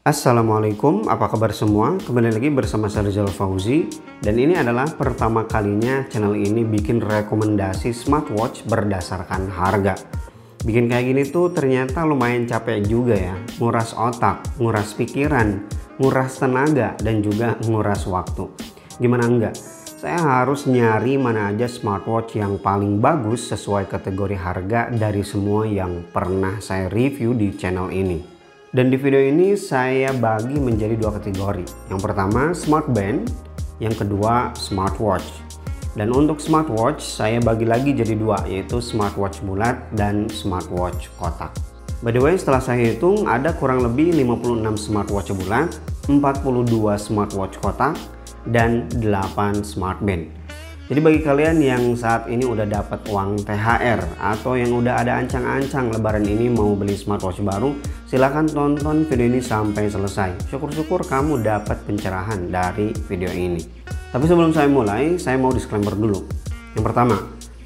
Assalamualaikum, apa kabar semua? Kembali lagi bersama saya Rizal Fauzi. Dan ini adalah pertama kalinya channel ini bikin rekomendasi smartwatch berdasarkan harga. Bikin kayak gini tuh ternyata lumayan capek juga ya. Nguras otak, nguras pikiran, nguras tenaga, dan juga nguras waktu. Gimana enggak? Saya harus nyari mana aja smartwatch yang paling bagus sesuai kategori harga dari semua yang pernah saya review di channel ini. Dan di video ini saya bagi menjadi dua kategori. Yang pertama smart band, yang kedua smartwatch. Dan untuk smartwatch saya bagi lagi jadi dua, yaitu smartwatch bulat dan smartwatch kotak. By the way, setelah saya hitung ada kurang lebih 56 smartwatch bulat, 42 smartwatch kotak, dan 8 smart band. Jadi bagi kalian yang saat ini udah dapat uang THR atau yang udah ada ancang-ancang lebaran ini mau beli smartwatch baru, silahkan tonton video ini sampai selesai. Syukur-syukur kamu dapat pencerahan dari video ini. Tapi sebelum saya mulai, saya mau disclaimer dulu. Yang pertama,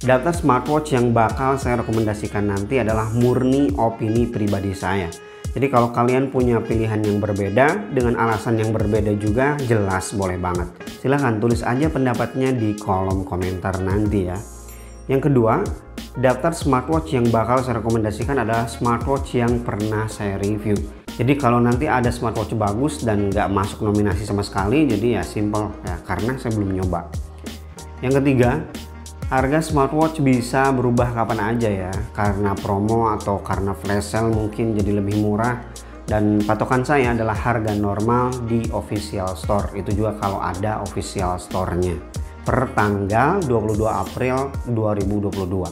data smartwatch yang bakal saya rekomendasikan nanti adalah murni opini pribadi saya. Jadi kalau kalian punya pilihan yang berbeda dengan alasan yang berbeda juga, jelas boleh banget. Silahkan tulis aja pendapatnya di kolom komentar nanti ya. Yang kedua, daftar smartwatch yang bakal saya rekomendasikan adalah smartwatch yang pernah saya review. Jadi kalau nanti ada smartwatch bagus dan nggak masuk nominasi sama sekali, jadi ya simple ya, karena saya belum nyoba. Yang ketiga, harga smartwatch bisa berubah kapan aja ya, karena promo atau karena flash sale mungkin jadi lebih murah. Dan patokan saya adalah harga normal di official store, itu juga kalau ada official store-nya per tanggal 22 April 2022.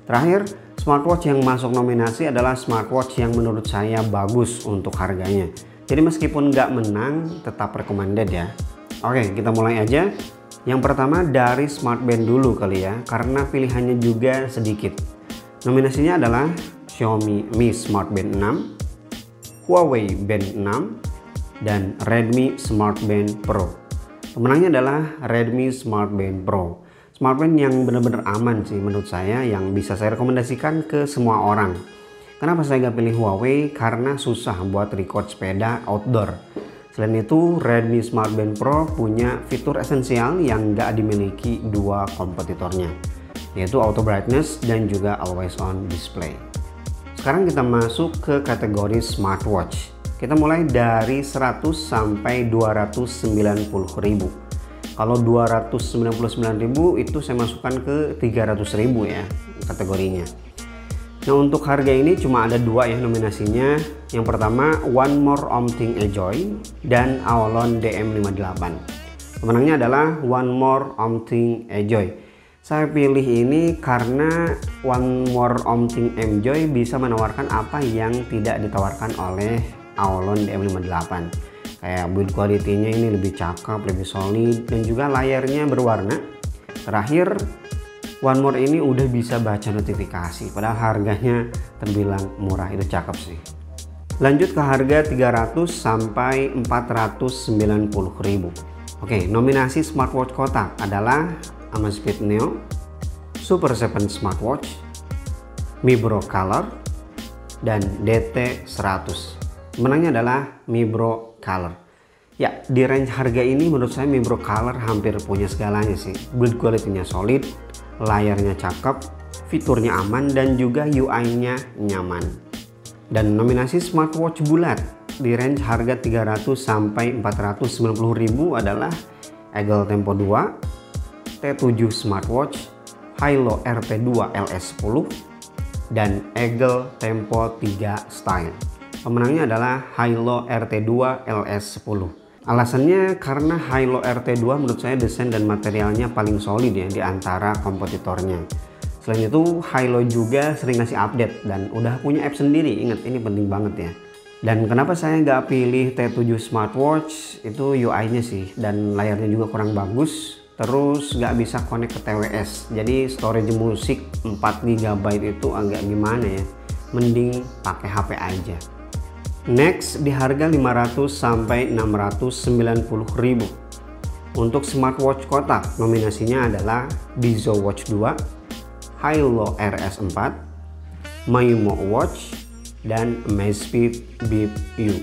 Terakhir, smartwatch yang masuk nominasi adalah smartwatch yang menurut saya bagus untuk harganya. Jadi meskipun nggak menang, tetap recommended ya. Oke, kita mulai aja. Yang pertama dari smart band dulu kali ya, karena pilihannya juga sedikit. Nominasinya adalah Xiaomi Mi Smart Band 6, Huawei Band 6, dan Redmi Smart Band Pro. Pemenangnya adalah Redmi Smart Band Pro. Smart band yang benar-benar aman sih menurut saya, yang bisa saya rekomendasikan ke semua orang. Kenapa saya nggak pilih Huawei? Karena susah buat record sepeda outdoor. Selain itu, Redmi Smart Band Pro punya fitur esensial yang nggak dimiliki dua kompetitornya, yaitu auto brightness dan juga always on display. Sekarang kita masuk ke kategori smartwatch. Kita mulai dari 100 sampai 290.000. Kalau 299.000 itu saya masukkan ke 300.000 ya kategorinya. Nah untuk harga ini cuma ada dua ya nominasinya. Yang pertama One More Omthing Enjoy dan Aolon DM58. Pemenangnya adalah One More Omthing Enjoy. Saya pilih ini karena One More Omthing Enjoy bisa menawarkan apa yang tidak ditawarkan oleh Aolon DM58. Kayak build quality-nya ini lebih cakep, lebih solid, dan juga layarnya berwarna. Terakhir, One More ini udah bisa baca notifikasi, padahal harganya terbilang murah, itu cakep sih. Lanjut ke harga 300 sampai 490.000. Oke, nominasi smartwatch kotak adalah Amazfit Neo, Super 7 Smartwatch, Mi Bro Color, dan DT100. Menangnya adalah Mi Bro Color. Ya, di range harga ini menurut saya Mi Bro Color hampir punya segalanya sih. Build quality-nya solid, layarnya cakep, fiturnya aman, dan juga UI-nya nyaman. Dan nominasi smartwatch bulat di range harga 300 sampai 490.000 adalah Eagle Tempo 2, T7 Smartwatch, Hilo RT2 LS10, dan Eagle Tempo 3 Style. Pemenangnya adalah Hilo RT2 LS10. Alasannya karena Hilo RT2 menurut saya desain dan materialnya paling solid ya di antara kompetitornya. Selain itu Hilo juga sering ngasih update dan udah punya app sendiri. Ingat, ini penting banget ya. Dan kenapa saya nggak pilih T7 Smartwatch, itu UI-nya sih dan layarnya juga kurang bagus. Terus nggak bisa connect ke TWS, jadi storage musik 4 GB itu agak gimana ya, mending pakai HP aja. Next di harga 500 sampai 690.000. Untuk smartwatch kotak nominasinya adalah Bizo Watch 2, Hilo RS4, Mayumo Watch, dan Amazfit Bip U.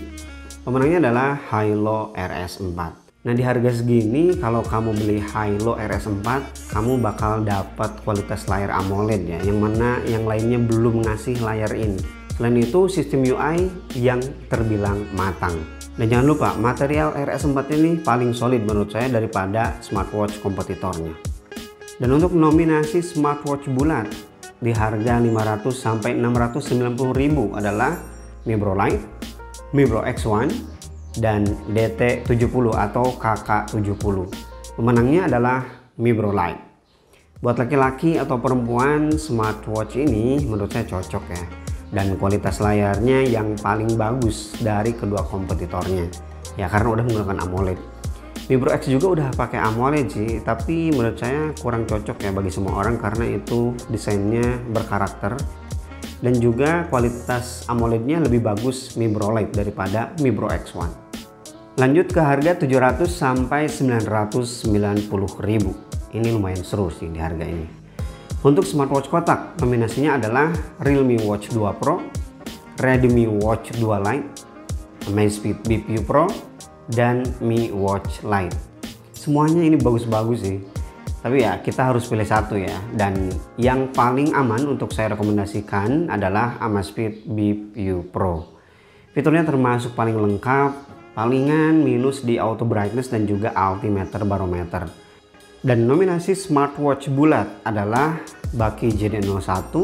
Pemenangnya adalah Hilo RS4. Nah, di harga segini kalau kamu beli Hilo RS4, kamu bakal dapat kualitas layar AMOLED ya, yang mana yang lainnya belum ngasih layar ini. Selain itu, sistem UI yang terbilang matang. Dan jangan lupa, material RS4 ini paling solid menurut saya daripada smartwatch kompetitornya. Dan untuk nominasi smartwatch bulat di harga 500 sampai 690.000 adalah Mi Bro Lite, Mi Bro X1, dan DT70 atau KK70. Pemenangnya adalah Mi Bro Lite. Buat laki-laki atau perempuan, smartwatch ini menurut saya cocok ya. Dan kualitas layarnya yang paling bagus dari kedua kompetitornya. Ya karena udah menggunakan AMOLED. Mi Bro X juga udah pakai AMOLED sih, tapi menurut saya kurang cocok ya bagi semua orang karena itu desainnya berkarakter dan juga kualitas AMOLED-nya lebih bagus Mi Bro Lite daripada Mi Bro X1. Lanjut ke harga 700 sampai 990.000. Ini lumayan seru sih di harga ini. Untuk smartwatch kotak, nominasinya adalah Realme Watch 2 Pro, Redmi Watch 2 Lite, Amazfit Bip U Pro, dan Mi Watch Lite. Semuanya ini bagus-bagus sih, tapi ya kita harus pilih satu ya. Dan yang paling aman untuk saya rekomendasikan adalah Amazfit Bip U Pro. Fiturnya termasuk paling lengkap, palingan minus di auto brightness dan juga altimeter barometer. Dan nominasi smartwatch bulat adalah Baki JD01,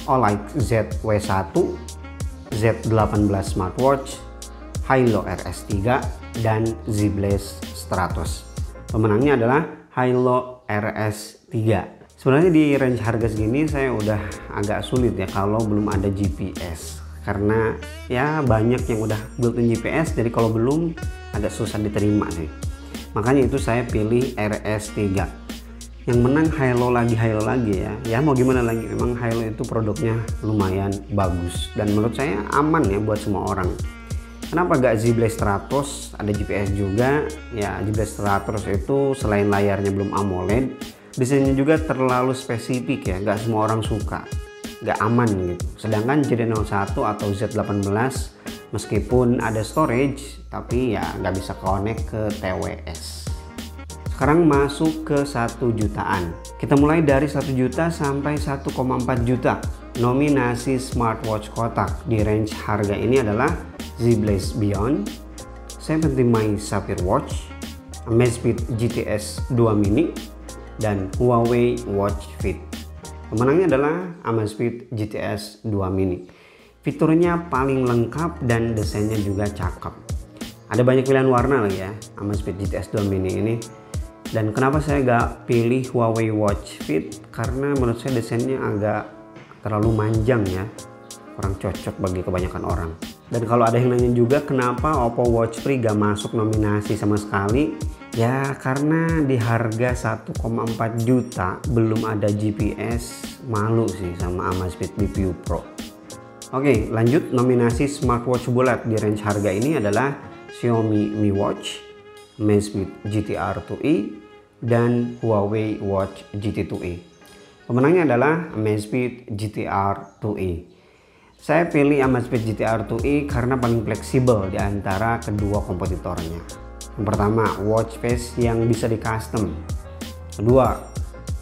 Olight ZW1, Z18 smartwatch, Hilo RS3, dan Z-Blaze Stratos. Pemenangnya adalah Hilo RS3. Sebenarnya di range harga segini saya udah agak sulit ya kalau belum ada GPS, karena ya banyak yang udah built-in GPS, jadi kalau belum agak susah diterima sih. Makanya itu saya pilih RS3. Yang menang Hilo lagi ya. Ya mau gimana lagi, memang Hilo itu produknya lumayan bagus dan menurut saya aman ya buat semua orang. Kenapa gak Z-Blaze Stratos? Ada GPS juga ya. Z-Blaze Stratos itu selain layarnya belum AMOLED, desainnya juga terlalu spesifik ya, gak semua orang suka, gak aman gitu. Sedangkan JD01 atau Z18 meskipun ada storage tapi ya nggak bisa connect ke TWS. Sekarang masuk ke 1 jutaan. Kita mulai dari 1 juta sampai 1,4 juta. Nominasi smartwatch kotak di range harga ini adalah Z-Blaze Beyond, 70 My Sapphire Watch, Amazfit GTS 2 Mini, dan Huawei Watch Fit. Pemenangnya adalah Amazfit GTS 2 Mini. Fiturnya paling lengkap dan desainnya juga cakep. Ada banyak pilihan warna lagi ya Amazfit GTS 2 Mini ini. Dan kenapa saya gak pilih Huawei Watch Fit? Karena menurut saya desainnya agak terlalu manjang ya, kurang cocok bagi kebanyakan orang. Dan kalau ada yang nanya juga kenapa Oppo Watch Free gak masuk nominasi sama sekali, ya karena di harga 1,4 juta belum ada GPS, malu sih sama Amazfit Bip U Pro. Oke, lanjut. Nominasi smartwatch bulat di range harga ini adalah Xiaomi Mi Watch, Amazfit GT-R 2e, dan Huawei Watch GT 2e. Pemenangnya adalah Amazfit GT-R 2e. Saya pilih Amazfit GT-R 2e karena paling fleksibel di antara kedua kompetitornya. Yang pertama, watch face yang bisa di custom. Kedua,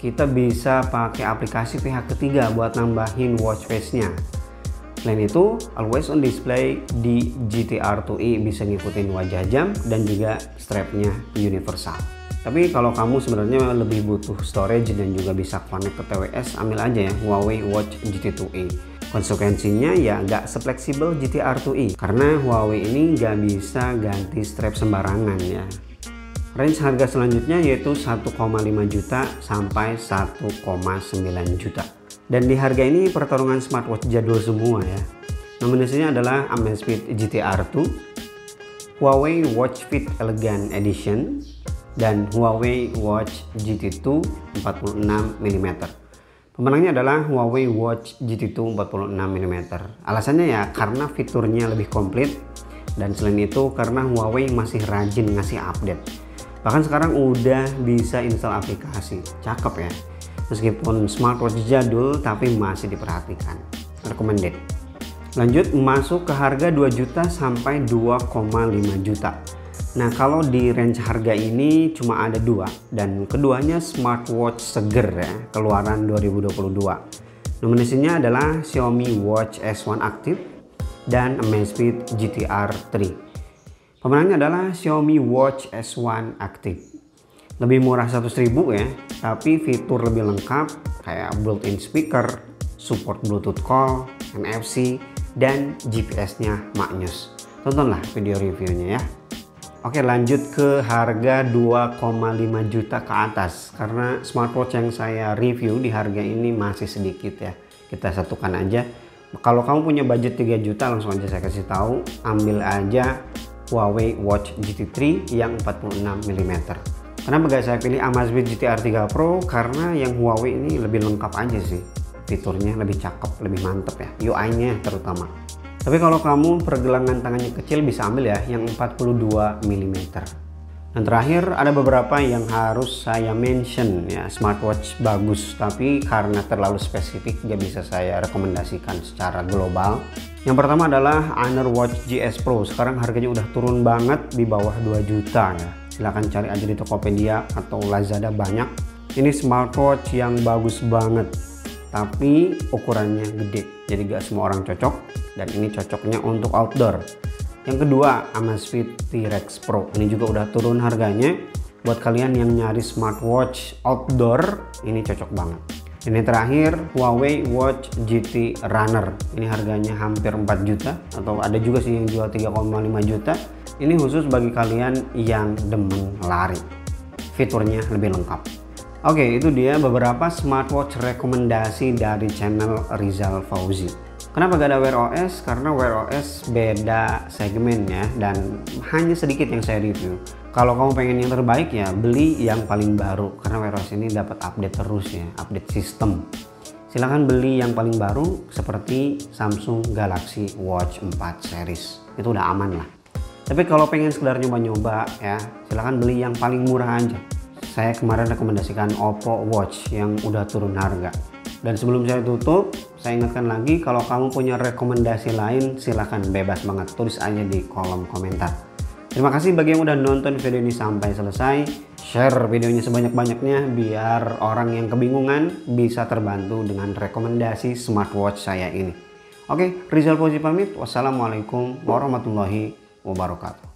kita bisa pakai aplikasi pihak ketiga buat nambahin watch face-nya. Selain itu, always on display di GT-R 2e bisa ngikutin wajah jam dan juga strapnya universal. Tapi kalau kamu sebenarnya lebih butuh storage dan juga bisa connect ke TWS, ambil aja ya Huawei Watch GT 2e. Konsekuensinya ya nggak sefleksibel GT-R 2e karena Huawei ini nggak bisa ganti strap sembarangan ya. Range harga selanjutnya yaitu 1,5 juta sampai 1,9 juta. Dan di harga ini pertarungan smartwatch jadul semua ya. Nominasinya adalah Amazfit GT-R 2, Huawei Watch Fit Elegant Edition, dan Huawei Watch GT2 46mm. Pemenangnya adalah Huawei Watch GT2 46mm. Alasannya ya karena fiturnya lebih komplit, dan selain itu karena Huawei masih rajin ngasih update. Bahkan sekarang udah bisa install aplikasi. Cakep ya. Meskipun smartwatch jadul tapi masih diperhatikan. Recommended. Lanjut masuk ke harga 2 juta sampai 2,5 juta. Nah, kalau di range harga ini cuma ada dua, dan keduanya smartwatch seger ya, keluaran 2022. Nominasinya adalah Xiaomi Watch S1 Active dan Amazfit GTR 3. Pemenangnya adalah Xiaomi Watch S1 Active. Lebih murah 100.000 ya, tapi fitur lebih lengkap kayak built-in speaker, support Bluetooth call, NFC, dan GPS-nya maknyus. Tontonlah video reviewnya ya. Oke, lanjut ke harga 2,5 juta ke atas, karena smartwatch yang saya review di harga ini masih sedikit ya. Kita satukan aja. Kalau kamu punya budget 3 juta, langsung aja saya kasih tahu, ambil aja Huawei Watch GT3 yang 46 mm. Kenapa guys saya pilih Amazfit GTR 3 Pro? Karena yang Huawei ini lebih lengkap aja sih. Fiturnya lebih cakep, lebih mantep ya, UI-nya terutama. Tapi kalau kamu pergelangan tangannya kecil bisa ambil ya yang 42 mm. Dan terakhir ada beberapa yang harus saya mention ya, smartwatch bagus tapi karena terlalu spesifik gak bisa saya rekomendasikan secara global. Yang pertama adalah Honor Watch GS Pro. Sekarang harganya udah turun banget di bawah 2 juta ya. Silahkan cari aja di Tokopedia atau Lazada banyak. Ini smartwatch yang bagus banget, tapi ukurannya gede, jadi gak semua orang cocok, dan ini cocoknya untuk outdoor. Yang kedua, Amazfit T-Rex Pro. Ini juga udah turun harganya. Buat kalian yang nyari smartwatch outdoor, ini cocok banget. Ini terakhir, Huawei Watch GT Runner. Ini harganya hampir 4 juta, atau ada juga sih yang jual 3,5 juta. Ini khusus bagi kalian yang demen lari. Fiturnya lebih lengkap. Oke, itu dia beberapa smartwatch rekomendasi dari channel Rizal Fauzi. Kenapa gak ada Wear OS? Karena Wear OS beda segmennya dan hanya sedikit yang saya review. Kalau kamu pengen yang terbaik ya beli yang paling baru, karena Wear OS ini dapat update terus ya, update sistem. Silahkan beli yang paling baru seperti Samsung Galaxy Watch 4 series. Itu udah aman lah. Tapi kalau pengen sekedar nyoba-nyoba ya, silahkan beli yang paling murah aja. Saya kemarin rekomendasikan Oppo Watch yang udah turun harga. Dan sebelum saya tutup, saya ingatkan lagi kalau kamu punya rekomendasi lain silahkan bebas banget, tulis aja di kolom komentar. Terima kasih bagi yang udah nonton video ini sampai selesai. Share videonya sebanyak-banyaknya biar orang yang kebingungan bisa terbantu dengan rekomendasi smartwatch saya ini. Oke, Rizal Fauzi pamit. Wassalamualaikum warahmatullahi wabarakatuh.